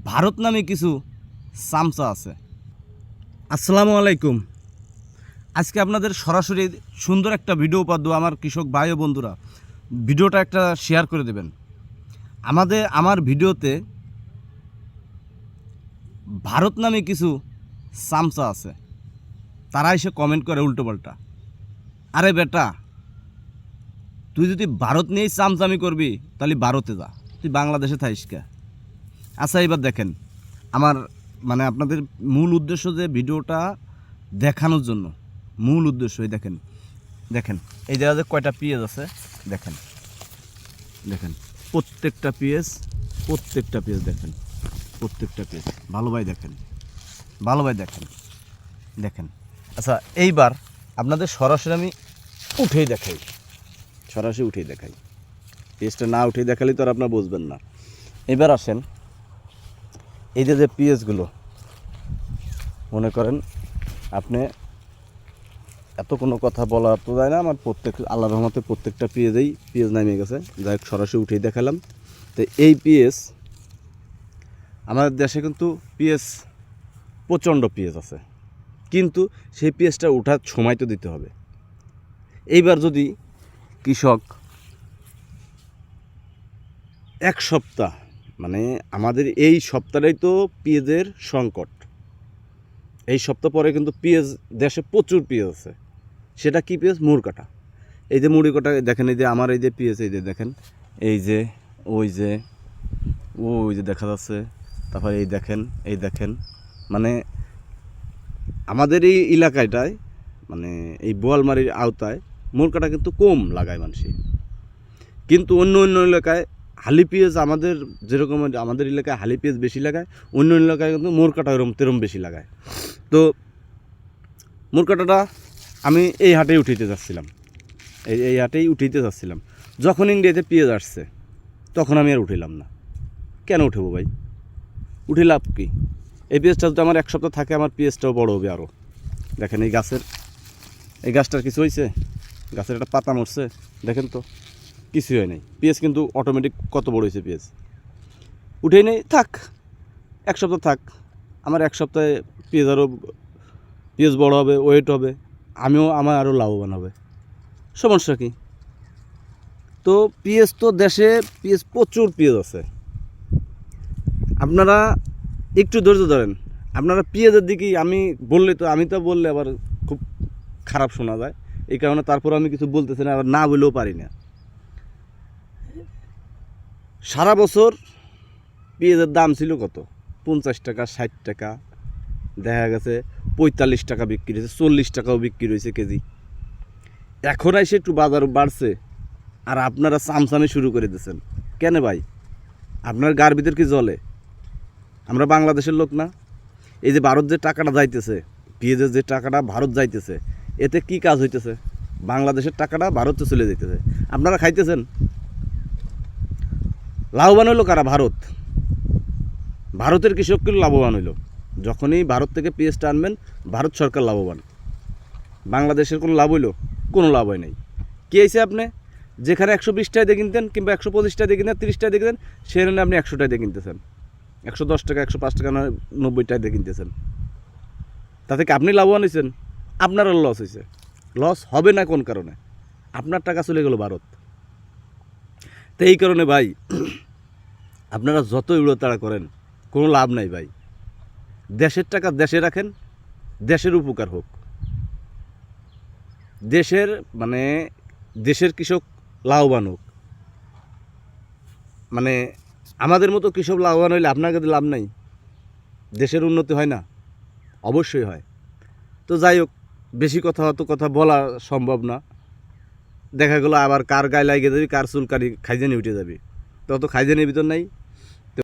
ভারত নামে কিছু চামচা আছে। আসসালামু আলাইকুম। আজকে আপনাদের সরাসরি সুন্দর একটা ভিডিও উপহার দেবো। আমার কৃষক ভাই ও বন্ধুরা, ভিডিওটা একটা শেয়ার করে দেবেন। আমার ভিডিওতে ভারত নামে কিছু চামচা আছে, তারা এসে কমেন্ট করে উল্টোপাল্টা। আরে বেটা, তুই যদি ভারত নিয়েই চামচামি করবি তাহলে ভারতে যা, তুই বাংলাদেশে থাকিস কে? আচ্ছা, এবার দেখেন, আমার আপনাদের মূল উদ্দেশ্য যে ভিডিওটা দেখানোর জন্য, মূল উদ্দেশ্যই দেখেন দেখেন এই জায়গায় যে কয়টা পেঁয়াজ আছে দেখেন দেখেন প্রত্যেকটা পেঁয়াজ দেখেন, প্রত্যেকটা পেঁয়াজ ভালোভাবে দেখেন দেখেন। আচ্ছা, এইবার আপনাদের সরাসরি আমি উঠেই দেখাই, পেঁয়াজটা না উঠেই দেখালে তো আর আপনারা বুঝবেন না। এবার আসেন, এই যে পেঁয়াজগুলো মনে করেন আপনি, এত কোনো কথা বলা তো যায় না। আমার আল্লাহর রহমতে প্রত্যেকটা পেঁয়াজ নামিয়ে গেছে। যাই হোক, সরাসরি উঠেই দেখালাম। তো এই পেঁয়াজ, আমাদের দেশে কিন্তু প্রচণ্ড পেঁয়াজ আছে, কিন্তু সেই পেঁয়াজটা ওঠার সময় তো দিতে হবে। এইবার যদি কৃষক এক সপ্তাহ, আমাদের এই সপ্তাহটাই তো পেঁয়াজের সংকট। এই সপ্তাহ পরে কিন্তু পেঁয়াজ, দেশে প্রচুর পেঁয়াজ আছে। সেটা কি পেঁয়াজ? মুড় কাটা। এই যে মুড়ি কাটা দেখেন, এই যে আমার এই যে পেঁয়াজ, এই যে দেখেন, এই যে ওই যে দেখা যাচ্ছে। তারপরে এই দেখেন আমাদের এই এলাকাটায়, এই বোয়ালমারির আওতায় মুড় কাটা কিন্তু কম লাগায় মানুষে। কিন্তু অন্য এলাকায় হালি পেঁয়াজ, আমাদের যেরকম আমাদের এলাকায় হালি পেঁয়াজ বেশি লাগায়, অন্য এলাকায় কিন্তু মুড় কাটা তেরম বেশি লাগায়। তো মুড় কাটাটা আমি এই হাটেই উঠাইতে যাচ্ছিলাম, যখন ইন্ডিয়াতে পেঁয়াজ আসছে তখন আমি আর উঠিলাম না। কেন উঠেবো ভাই? উঠে লাভ কি? এই পেঁয়াজটা যদি আমার এক সপ্তাহ থাকে, আমার পেঁয়াজটাও বড় হবে আরও। দেখেন এই গাছটার কিছু হয়েছে? গাছের একটা পাতা মরছে, দেখেন তো, কিছুই হয় নাই। পেঁয়াজ কিন্তু অটোমেটিক কত বড় হয়েছে পেঁয়াজ। উঠেই নেই, থাক, এক সপ্তাহ থাক। আমার এক সপ্তাহে পেঁয়াজ বড় হবে, ওয়েট হবে, আমার আরও লাভবান হবে। সমস্যা কি? তো পেঁয়াজ তো দেশে প্রচুর পেঁয়াজ আছে। আপনারা একটু ধৈর্য ধরেন। আপনারা পেঁয়াজের দিকে আমি তো বললে আবার খুব খারাপ শোনা যায়, এই কারণে তারপর আমি কিছু বলতেছি না, আবার না বলেও পারি না। সারা বছর পেঁয়াজের দাম ছিল কত? 50 টাকা, 60 টাকা, দেখা গেছে 45 টাকা বিক্রি হয়েছে, 40 টাকাও বিক্রি হয়েছে কেজি। এখন এসে একটু বাজার বাড়ছে, আর আপনারা চামচামি শুরু করে দিয়েছেন। কেন ভাই? আপনার গার ভিতর কি জ্বলে? আমরা বাংলাদেশের লোক না? এই যে ভারত যে টাকাটা যাইতেছে, পেঁয়াজের যে টাকাটা ভারত যাইতেছে, এতে কি কাজ হইতেছে? বাংলাদেশের টাকাটা ভারতে চলে যাইতেছে, আপনারা খাইতেছেন। লাভবান হইলো কারা? ভারতের কৃষক কিন্তু লাভবান হইল। যখনই ভারত থেকে পেঁয়াজটা আনবেন, ভারত সরকার লাভবান। বাংলাদেশের কোনো লাভ হইল? কোনো লাভ হয় নাই। কী হয়েছে? আপনি যেখানে 120 টাকা দিয়ে কিনতেন, কিংবা 125 টাকা দিয়ে কিনতেন, 30 টাকা দিয়ে কিনতেন, সেখানে আপনি 100 টাকা দিয়ে কিনতেছেন, 110 টাকা, 105 টাকা, 90 টাকা দিয়ে কিনতেছেন। তাতে কি আপনি লাভবান হয়েছেন? আপনারও লস হয়েছে। লস হবে না কোন কারণে? আপনার টাকা চলে গেল ভারত। তো এই কারণে ভাই, আপনারা যত উড়োতাড়া করেন, কোনো লাভ নাই ভাই। দেশের টাকা দেশে রাখেন, দেশের উপকার হোক। দেশের কৃষক লাভবান হোক। আমাদের মতো কৃষক লাভবান হইলে আপনার কাছে লাভ নাই? দেশের উন্নতি হয় না? অবশ্যই হয়। তো যাই হোক, বেশি কথা বলা সম্ভব না। দেখা গেলো আবার কার গায়ে লাগিয়ে যাবি, কার চুল কারি খাইজানি উঠে যাবি, তত খাইজানির ভিতর নাই।